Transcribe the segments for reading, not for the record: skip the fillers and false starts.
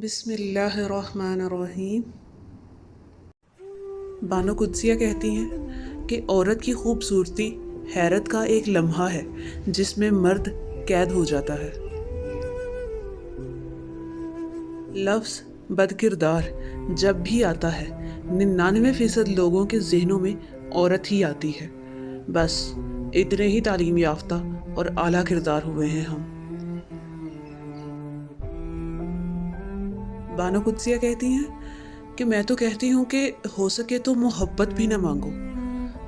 بسم اللہ الرحمن الرحیم۔ بانو قدسیہ کہتی ہیں کہ عورت کی خوبصورتی حیرت کا ایک لمحہ ہے جس میں مرد قید ہو جاتا ہے۔ لفظ بد کردار جب بھی آتا ہے 99% لوگوں کے ذہنوں میں عورت ہی آتی ہے۔ بس اتنے ہی تعلیم یافتہ اور اعلیٰ کردار ہوئے ہیں ہم۔ بانو قدسیہ کہتی ہیں کہ میں تو کہتی ہوں کہ ہو سکے تو محبت بھی نہ مانگو۔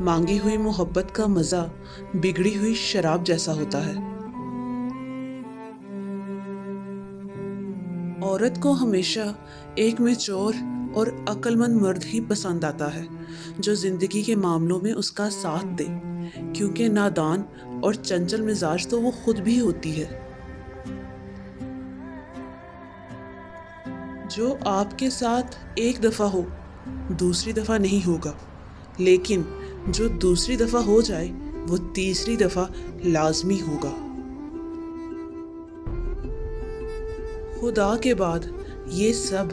مانگی ہوئی محبت کا مزہ بگڑی ہوئی شراب جیسا ہوتا ہے۔ عورت کو ہمیشہ ایک میچور اور عقل مند مرد ہی پسند آتا ہے جو زندگی کے معاملوں میں اس کا ساتھ دے، کیونکہ نادان اور چنچل مزاج تو وہ خود بھی ہوتی ہے۔ جو آپ کے ساتھ ایک دفعہ ہو دوسری دفعہ نہیں ہوگا، لیکن جو دوسری دفعہ ہو جائے وہ تیسری دفعہ لازمی ہوگا۔ خدا کے بعد یہ سب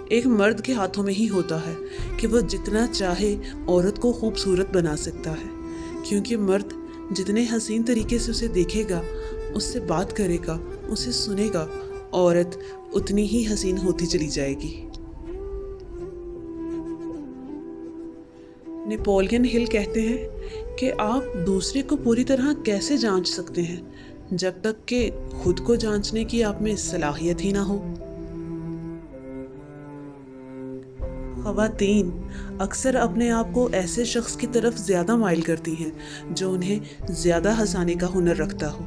ایک مرد کے ہاتھوں میں ہی ہوتا ہے کہ وہ جتنا چاہے عورت کو خوبصورت بنا سکتا ہے، کیونکہ مرد جتنے حسین طریقے سے اسے دیکھے گا، اس سے بات کرے گا، اسے سنے گا، عورت اتنی ہی حسین ہوتی چلی جائے گی۔ نیپولین ہل کہتے ہیں کہ آپ دوسرے کو پوری طرح کیسے جانچ سکتے ہیں جب تک کہ خود کو جانچنے کی آپ میں صلاحیت ہی نہ ہو۔ خواتین اکثر اپنے آپ کو ایسے شخص کی طرف زیادہ مائل کرتی ہیں جو انہیں زیادہ ہنسانے کا ہنر رکھتا ہو۔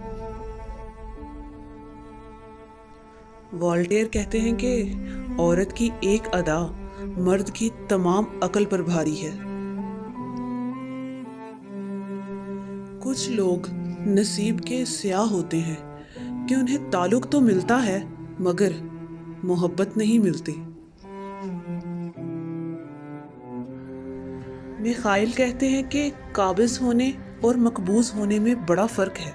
والٹیر کہتے ہیں کہ عورت کی ایک ادا مرد کی تمام عقل پر بھاری ہے۔ کچھ لوگ نصیب کے سیاہ ہوتے ہیں کہ انہیں تعلق تو ملتا ہے مگر محبت نہیں ملتی۔ میخائل کہتے ہیں کہ قابض ہونے اور مقبوض ہونے میں بڑا فرق ہے۔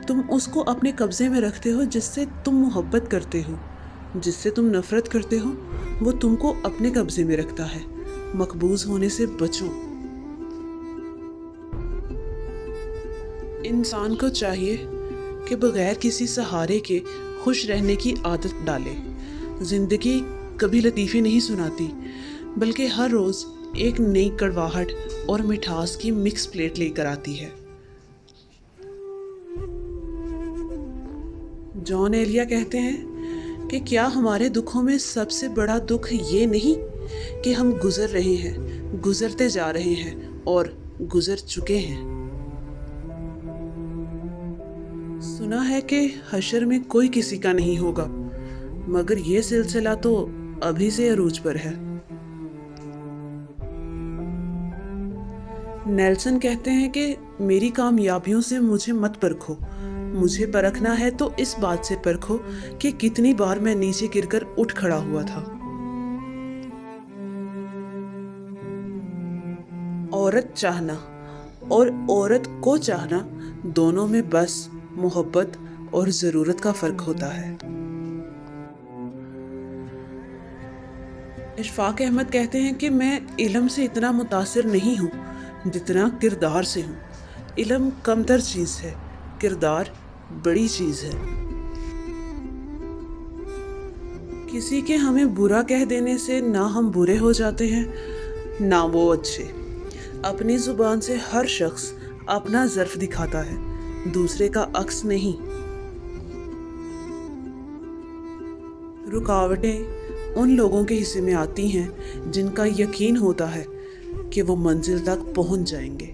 تم اس کو اپنے قبضے میں رکھتے ہو جس سے تم محبت کرتے ہو، جس سے تم نفرت کرتے ہو وہ تم کو اپنے قبضے میں رکھتا ہے۔ مقبوض ہونے سے بچو۔ انسان کو چاہیے کہ بغیر کسی سہارے کے خوش رہنے کی عادت ڈالے۔ زندگی کبھی لطیفے نہیں سناتی، بلکہ ہر روز ایک نئی کڑواہٹ اور مٹھاس کی مکس پلیٹ لے کر آتی ہے۔ جان ایلیا کہتے ہیں کہ کیا ہمارے دکھوں میں سب سے بڑا دکھ یہ نہیں کہ ہم گزر رہے ہیں، گزرتے جا رہے ہیں اور گزر چکے ہیں۔ سنا ہے کہ حشر میں کوئی کسی کا نہیں ہوگا، مگر یہ سلسلہ تو ابھی سے عروج پر ہے۔ نیلسن کہتے ہیں کہ میری کامیابیوں سے مجھے مت پرکھو، مجھے پرکھنا ہے تو اس بات سے پرکھو کہ کتنی بار میں نیچے گر کر اٹھ کھڑا ہوا تھا۔ عورت چاہنا اور عورت کو چاہنا دونوں میں بس محبت اور ضرورت کا فرق ہوتا ہے۔ اشفاق احمد کہتے ہیں کہ میں علم سے اتنا متاثر نہیں ہوں جتنا کردار سے ہوں۔ علم کم تر چیز ہے، کردار بڑی چیز ہے۔ کسی کے ہمیں برا کہہ دینے سے نہ ہم برے ہو جاتے ہیں نہ وہ اچھے۔ اپنی زبان سے ہر شخص اپنا ظرف دکھاتا ہے، دوسرے کا عکس نہیں۔ رکاوٹیں ان لوگوں کے حصے میں آتی ہیں جن کا یقین ہوتا ہے کہ وہ منزل تک پہنچ جائیں گے۔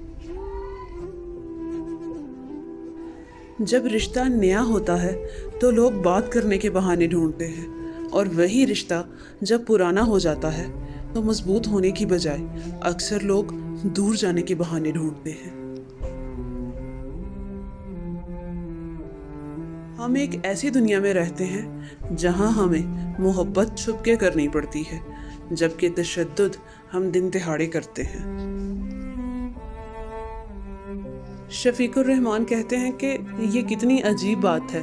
جب رشتہ نیا ہوتا ہے تو لوگ بات کرنے کے بہانے ڈھونڈتے ہیں، اور وہی رشتہ جب پرانا ہو جاتا ہے تو مضبوط ہونے کی بجائے اکثر لوگ دور جانے کے بہانے ڈھونڈتے ہیں۔ ہم ایک ایسی دنیا میں رہتے ہیں جہاں ہمیں محبت چھپ کے کرنی پڑتی ہے، جبکہ تشدد ہم دن دہاڑے کرتے ہیں۔ شفیق الرحمان کہتے ہیں کہ یہ کتنی عجیب بات ہے